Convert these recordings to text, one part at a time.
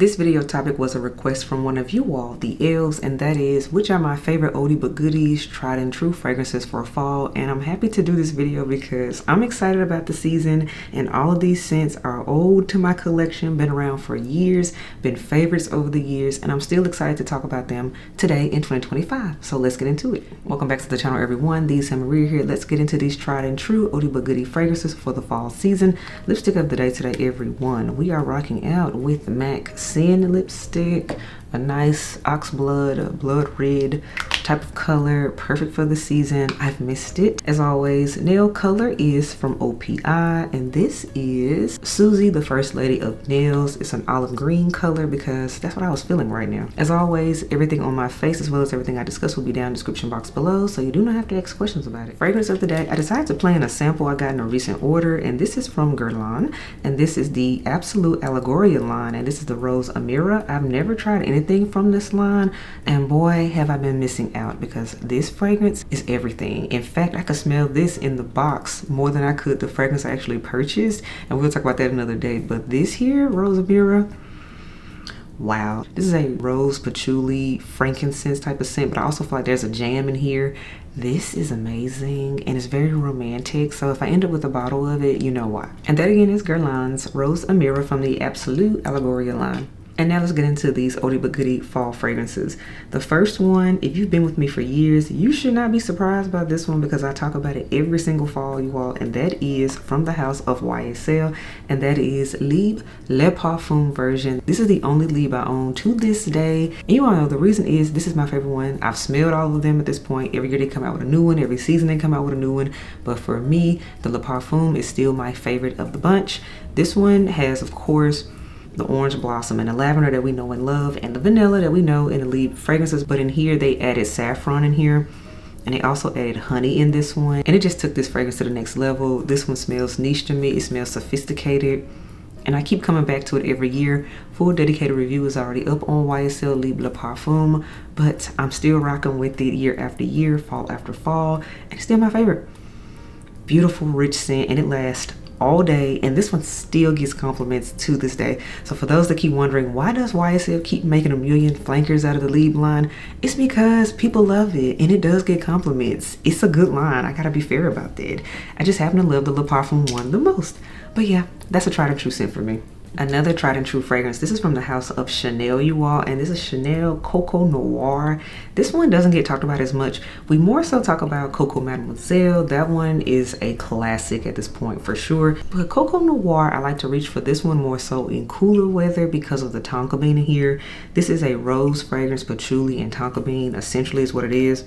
This video topic was a request from one of you all, the elves, and that is, which are my favorite oldie but goodies, tried and true fragrances for fall. And I'm happy to do this video because I'm excited about the season, and all of these scents are old to my collection, been around for years, been favorites over the years, and I'm still excited to talk about them today in 2025. So let's get into it. Welcome back to the channel, everyone. SANTAMARIA here. Let's get into these tried and true oldie but goodie fragrances for the fall season. Lipstick of the day today, everyone. We are rocking out with Maxaroma lipstick, a nice ox blood, blood red type of color, perfect for the season. I've missed it. As always, nail color is from OPI, and this is Susie, the first lady of nails. It's an olive green color because that's what I was feeling right now. As always, everything on my face as well as everything I discuss will be down in the description box below, so you do not have to ask questions about it. Fragrance of the day, I decided to play in a sample I got in a recent order, and this is from Guerlain, and this is the Absolute Allegoria line, and this is the Rose Myrrh. I've never tried anything from this line, and boy have I been missing out because this fragrance is everything. In fact, I could smell this in the box more than I could the fragrance I actually purchased, and we'll talk about that another day. But this here, Rose Myrrh, wow. This is a rose, patchouli, frankincense type of scent, but I also feel like there's a jam in here. This is amazing, and it's very romantic, so if I end up with a bottle of it, you know why. And that again is Guerlain's Rose Myrrh from the Absolute Allegoria line. And now let's get into these oldie but goodie fall fragrances. The first one, if you've been with me for years, you should not be surprised by this one because I talk about it every single fall, you all, and that is from the house of YSL, and that is Libre Le Parfum version. This is the only Libre I own to this day, and you all know the reason is this is my favorite one. I've smelled all of them at this point. Every year they come out with a new one, every season they come out with a new one, but for me, the Le Parfum is still my favorite of the bunch. This one has, of course, the orange blossom and the lavender that we know and love, and the vanilla that we know in the Libre fragrances, but in here they added saffron in here, and they also added honey in this one, and it just took this fragrance to the next level. This one smells niche to me. It smells sophisticated, and I keep coming back to it every year. Full dedicated review is already up on YSL Libre Le Parfum, but I'm still rocking with it year after year, fall after fall, and it's still my favorite. Beautiful, rich scent, and it lasts all day, and this one still gets compliments to this day. So for those that keep wondering, why does YSL keep making a million flankers out of the Libre line? It's because people love it, and it does get compliments. It's a good line. I gotta be fair about that. I just happen to love the Le Parfum one the most. But yeah, that's a tried and true scent for me. Another tried and true fragrance. This is from the house of Chanel, you all, and this is Chanel Coco Noir. This one doesn't get talked about as much. We more so talk about Coco Mademoiselle. That one is a classic at this point for sure. But Coco Noir, I like to reach for this one more so in cooler weather because of the tonka bean in here. This is a rose fragrance, patchouli, and tonka bean, essentially is what it is.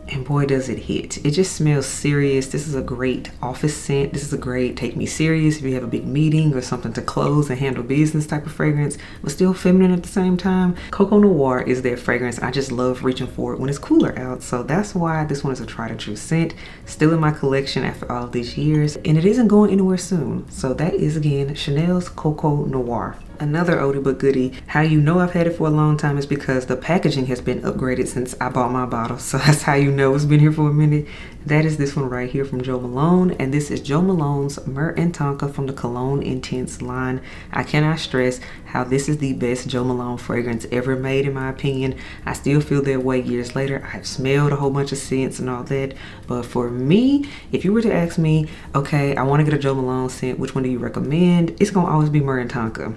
And boy does it hit. It just smells serious. This is a great office scent. This is a great take me serious if you have a big meeting or something to close and handle business type of fragrance, but still feminine at the same time. Coco Noir is their fragrance. I just love reaching for it when it's cooler out, so that's why this one is a tried and true scent. Still in my collection after all these years, and it isn't going anywhere soon. So that is again Chanel's Coco Noir. Another oldie but goodie. How you know I've had it for a long time is because the packaging has been upgraded since I bought my bottle. So that's how you know it's been here for a minute. That is this one right here from Jo Malone, and this is Jo Malone's Myrrh and Tonka from the Cologne Intense line. I cannot stress how this is the best Jo Malone fragrance ever made in my opinion. I still feel that way years later. I've smelled a whole bunch of scents and all that, but for me, if you were to ask me, okay, I want to get a Jo Malone scent, which one do you recommend? It's gonna always be Myrrh and Tonka.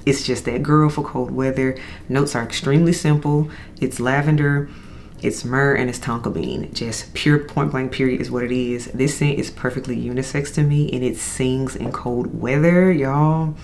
It's just that girl for cold weather. Notes are extremely simple. It's lavender, it's myrrh, and it's tonka bean. Just pure point blank period is what it is. This scent is perfectly unisex to me, and it sings in cold weather, y'all.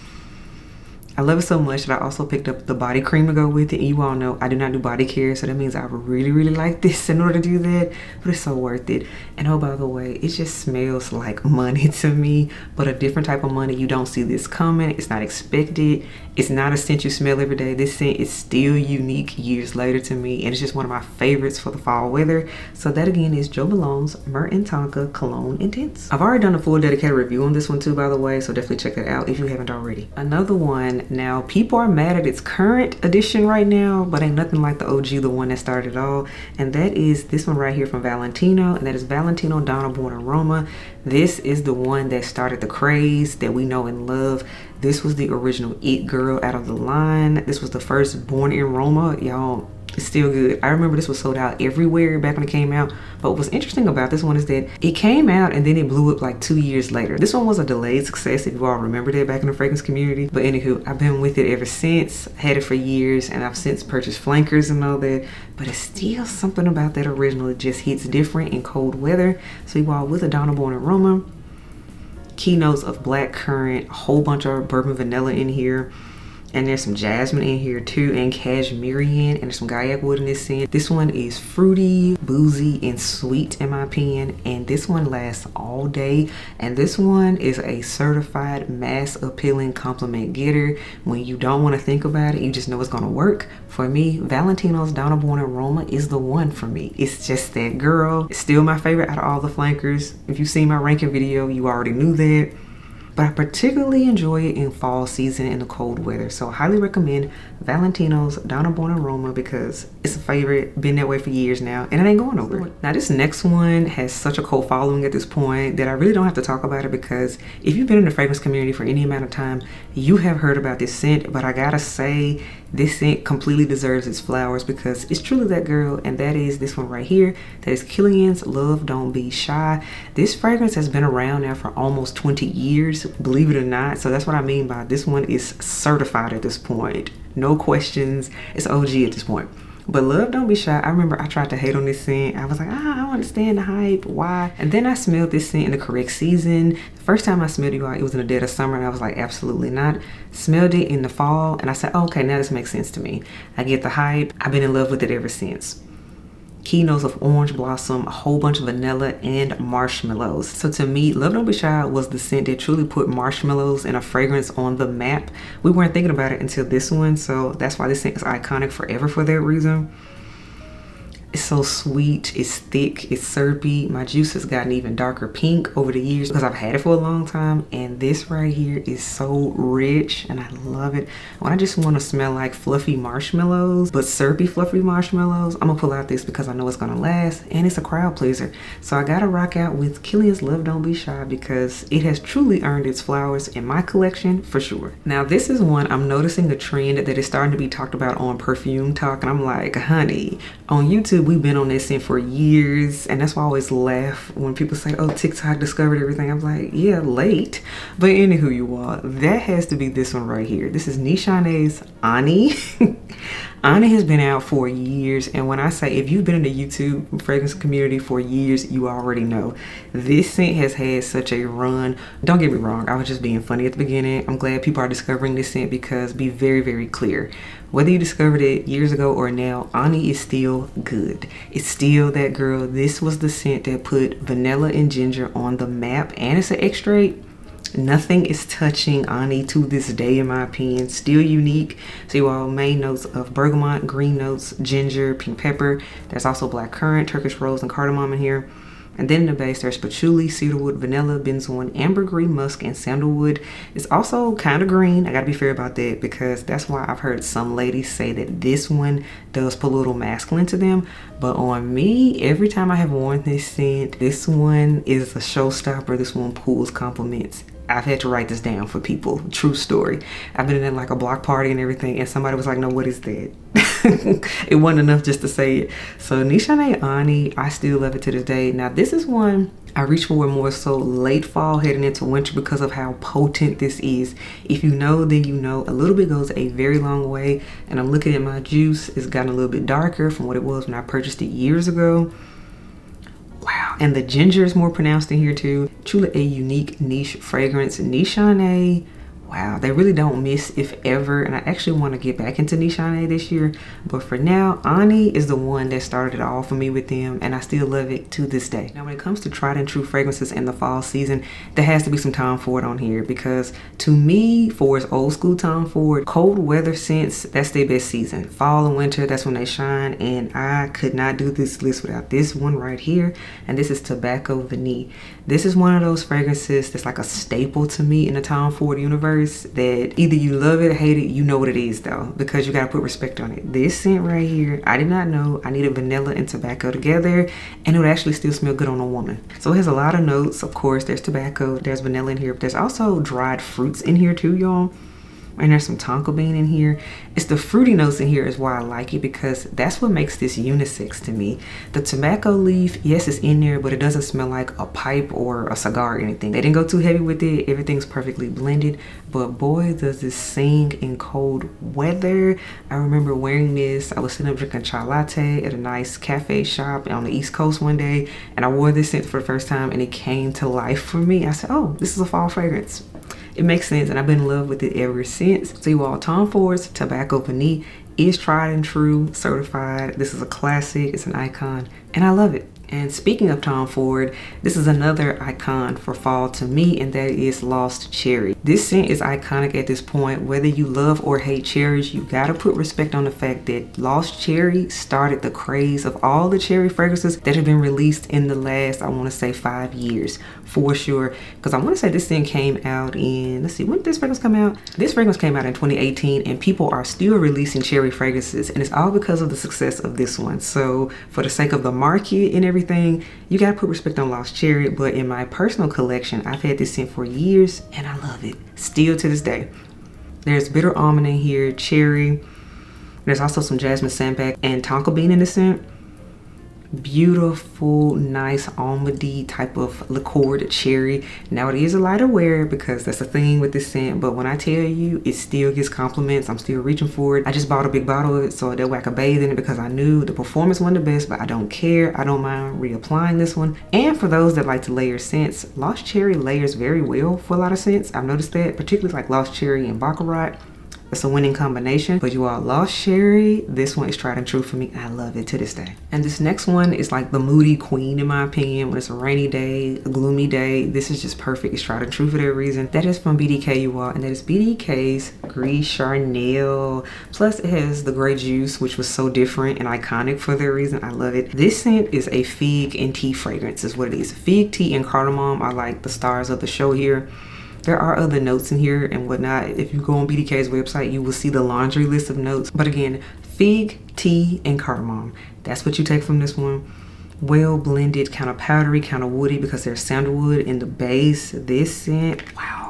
I love it so much that I also picked up the body cream to go with it. And you all know I do not do body care, so that means I really like this in order to do that, but it's so worth it. And oh, by the way, it just smells like money to me, but a different type of money. You don't see this coming. It's not expected. It's not a scent you smell every day. This scent is still unique years later to me, and it's just one of my favorites for the fall weather. So that again is Jo Malone's Myrrh and Tonka Cologne Intense. I've already done a full dedicated review on this one too, by the way, so definitely check that out if you haven't already. Another one season. Now, people are mad at its current edition right now, but ain't nothing like the OG, the one that started it all. And that is this one right here from Valentino, and that is Valentino Donna Born in Roma. This is the one that started the craze that we know and love. This was the original it girl out of the line. This was the first Born in Roma. Y'all, it's still good. I remember this was sold out everywhere back when it came out. But what's interesting about this one is that it came out and then it blew up like 2 years later. This one was a delayed success, if you all remember that back in the fragrance community. But anywho, I've been with it ever since. Had it for years, and I've since purchased flankers and all that. But it's still something about that original. It just hits different in cold weather. So you all with a Donna Born in Roma. Keynotes of black currant, a whole bunch of bourbon vanilla in here. And there's some jasmine in here too, and cashmere, and there's some gaiac wood in this scent. This one is fruity, boozy, and sweet in my opinion. And this one lasts all day. And this one is a certified mass appealing compliment getter. When you don't want to think about it, you just know it's gonna work. For me, Valentino's Donna Born in Roma is the one for me. It's just that girl. It's still my favorite out of all the flankers. If you've seen my ranking video, you already knew that. But I particularly enjoy it in fall season in the cold weather. So I highly recommend Valentino's Donna Born in Roma because it's a favorite, been that way for years now, and it ain't going nowhere. Now this next one has such a cult following at this point that I really don't have to talk about it, because if you've been in the fragrance community for any amount of time, you have heard about this scent. But I gotta say, this scent completely deserves its flowers because it's truly that girl, and that is this one right here. That is Kilian's Love Don't Be Shy. This fragrance has been around now for almost 20 years, believe it or not. So that's what I mean by this one is certified at this point. No questions. It's OG at this point. But Love Don't Be Shy, I remember I tried to hate on this scent. I was like, I don't understand the hype, why? And then I smelled this scent in the correct season. The first time I smelled it, it was in the dead of summer, and I was like, absolutely not. Smelled it in the fall, and I said, oh, okay, now this makes sense to me. I get the hype. I've been in love with it ever since. Keynotes of orange blossom, a whole bunch of vanilla, and marshmallows. So to me, Love Don't Be Shy was the scent that truly put marshmallows and a fragrance on the map. We weren't thinking about it until this one, so that's why this scent is iconic forever for that reason. It's so sweet, it's thick, it's syrupy. My juice has gotten even darker pink over the years because I've had it for a long time. And this right here is so rich and I love it. When I just want to smell like fluffy marshmallows, but syrupy fluffy marshmallows, I'm gonna pull out this because I know it's gonna last and it's a crowd pleaser. So I gotta rock out with Kilian's Love Don't Be Shy because it has truly earned its flowers in my collection for sure. Now this is one I'm noticing a trend that is starting to be talked about on Perfume Talk, and I'm like, honey, on YouTube we've been on this scent for years, and that's why I always laugh when people say, oh, TikTok discovered everything. I'm like, yeah, late. But anywho, you all, that has to be this one right here. This is Nishane's Ani. Ani has been out for years, and when I say if you've been in the YouTube fragrance community for years, you already know this scent has had such a run. Don't get me wrong, I was just being funny at the beginning. I'm glad people are discovering this scent because be very, very clear. Whether you discovered it years ago or now, Ani is still good. It's still that girl. This was the scent that put vanilla and ginger on the map, and it's an extrait. Nothing is touching Ani to this day, in my opinion. Still unique. So you all, main notes of bergamot, green notes, ginger, pink pepper. There's also black currant, Turkish rose, and cardamom in here. And then in the base, there's patchouli, cedarwood, vanilla, benzoin, ambergris, musk, and sandalwood. It's also kind of green. I gotta be fair about that because that's why I've heard some ladies say that this one does put a little masculine to them. But on me, every time I have worn this scent, this one is a showstopper. This one pulls compliments. I've had to write this down for people. True story. I've been in like a block party and everything, and somebody was like, no, what is that? It wasn't enough just to say it. So Nishane Ani, I still love it to this day. Now this is one I reach for more so late fall heading into winter because of how potent this is. If you know, then you know. A little bit goes a very long way. And I'm looking at my juice. It's gotten a little bit darker from what it was when I purchased it years ago. Wow. And the ginger is more pronounced in here too. Truly a unique niche fragrance. Nishane, wow, they really don't miss if ever. And I actually want to get back into Nishane this year. But for now, Ani is the one that started it all for me with them, and I still love it to this day. Now when it comes to tried and true fragrances in the fall season, there has to be some Tom Ford on here because to me, for its old school Tom Ford, cold weather scents, that's their best season. Fall and winter, that's when they shine, and I could not do this list without this one right here, and this is Tobacco Vanille. This is one of those fragrances that's like a staple to me in the Tom Ford universe. course, that either you love it or hate it, you know what it is though, because you gotta put respect on it. This scent right here, I did not know I needed vanilla and tobacco together, and it would actually still smell good on a woman. So it has a lot of notes. Of course, there's tobacco, there's vanilla in here, but there's also dried fruits in here too, y'all. And there's some tonka bean in here. It's the fruity notes in here is why I like it, because that's what makes this unisex to me. The tobacco leaf, yes, it's in there, but it doesn't smell like a pipe or a cigar or anything. They didn't go too heavy with it. Everything's perfectly blended, but boy, does this sing in cold weather. I remember wearing this. I was sitting up drinking chai latte at a nice cafe shop on the East Coast one day, and I wore this scent for the first time, and it came to life for me. I said, oh, this is a fall fragrance. It makes sense, and I've been in love with it ever since. So you all, Tom Ford's Tobacco Vanille is tried and true, certified. This is a classic, it's an icon, and I love it. And speaking of Tom Ford, this is another icon for fall to me, and that is Lost Cherry. This scent is iconic at this point. Whether you love or hate cherries, you gotta put respect on the fact that Lost Cherry started the craze of all the cherry fragrances that have been released in the last, I wanna say 5 years, for sure. Because I wanna say this scent came out in, let's see, when did this fragrance come out? This fragrance came out in 2018, and people are still releasing cherry fragrances, and it's all because of the success of this one. So for the sake of the market and everything, you gotta put respect on Lost Cherry. But in my personal collection, I've had this scent for years and I love it still to this day. There's bitter almond in here, cherry. There's also some jasmine sandbag and tonka bean in the scent. Beautiful, nice almondy type of liqueured cherry. Now it is a lighter wear because that's the thing with this scent, but when I tell you, it still gets compliments. I'm still reaching for it. I just bought a big bottle of it so that way I could bathe in it, because I knew the performance wasn't the best, but I don't care. I don't mind reapplying this one. And for those that like to layer scents, Lost Cherry layers very well for a lot of scents. I've noticed that, particularly like Lost Cherry and Baccarat. It's a winning combination. But you all, Lost Cherry, this one is tried and true for me. I love it to this day. And this next one is like the moody queen in my opinion. When it's a rainy day, a gloomy day, this is just perfect. It's tried and true for that reason. That is from BDK, you all, and that is BDK's Gris Charnel. Plus it has the gray juice, which was so different and iconic for that reason. I love it. This scent is a fig and tea fragrance is what it is. Fig, tea, and cardamom are like the stars of the show here. There are other notes in here and whatnot. If you go on BDK's website, you will see the laundry list of notes. But again, fig, tea, and cardamom. That's what you take from this one. Well blended, kind of powdery, kind of woody, because there's sandalwood in the base. This scent, wow.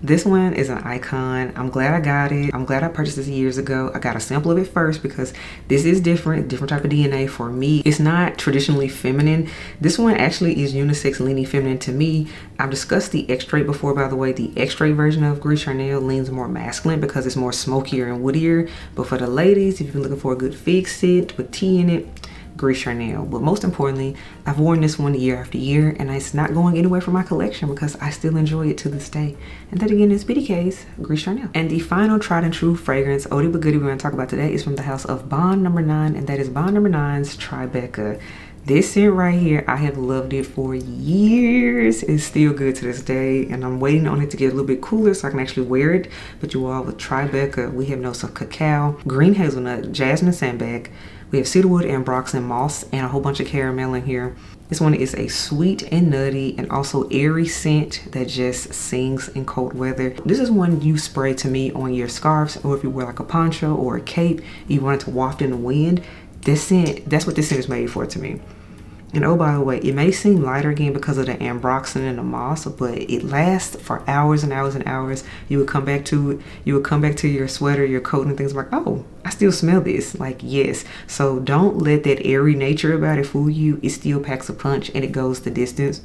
This one is an icon. I'm glad I got it. I'm glad I purchased this years ago. I got a sample of it first because this is different type of DNA for me. It's not traditionally feminine. This one actually is unisex, leaning feminine to me. I've discussed the extrait before, by the way. The extrait version of Gris Charnel leans more masculine because it's more smokier and woodier. But for the ladies, if you're looking for a good fig scent with tea in it, Gris Charnel. But most importantly, I've worn this one year after year, and it's not going anywhere from my collection because I still enjoy it to this day. And that again is BDK's Gris Charnel. And the final tried and true fragrance, oldie but goodie, we're going to talk about today is from the house of Bond No. 9, and that is Bond No. 9's Tribeca. This scent right here, I have loved it for years. It's still good to this day, and I'm waiting on it to get a little bit cooler so I can actually wear it. But you all, with Tribeca, we have notes of cacao, green hazelnut, jasmine sandbag. We have cedarwood, ambroxan, moss, and a whole bunch of caramel in here. This one is a sweet and nutty and also airy scent that just sings in cold weather. This is one you spray to me on your scarves, or if you wear like a poncho or a cape, you want it to waft in the wind. This scent, that's what this scent is made for to me. And oh, by the way, it may seem lighter again because of the ambroxan and the moss, but it lasts for hours and hours and hours. You would come back to it. You would come back to your sweater, your coat, and things like, oh, I still smell this. Like, yes. So don't let that airy nature about it fool you. It still packs a punch and it goes the distance.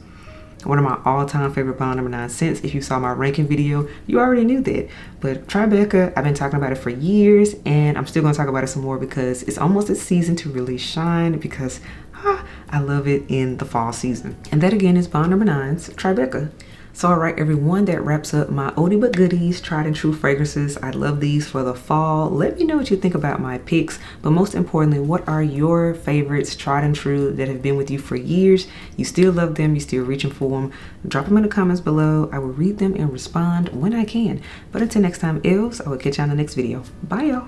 One of my all-time favorite Bond No. 9 scents. If you saw my ranking video, you already knew that. But Tribeca, I've been talking about it for years, and I'm still going to talk about it some more because it's almost its season to really shine, because I love it in the fall season. And that again is Bond No. 9's Tribeca. So all right, everyone, that wraps up my oldie but goodies, tried and true fragrances. I love these for the fall. Let me know what you think about my picks, but most importantly, what are your favorites, tried and true, that have been with you for years? You still love them, you still reaching for them. Drop them in the comments below. I will read them and respond when I can. But until next time, elves, I will catch you on the next video. Bye, y'all.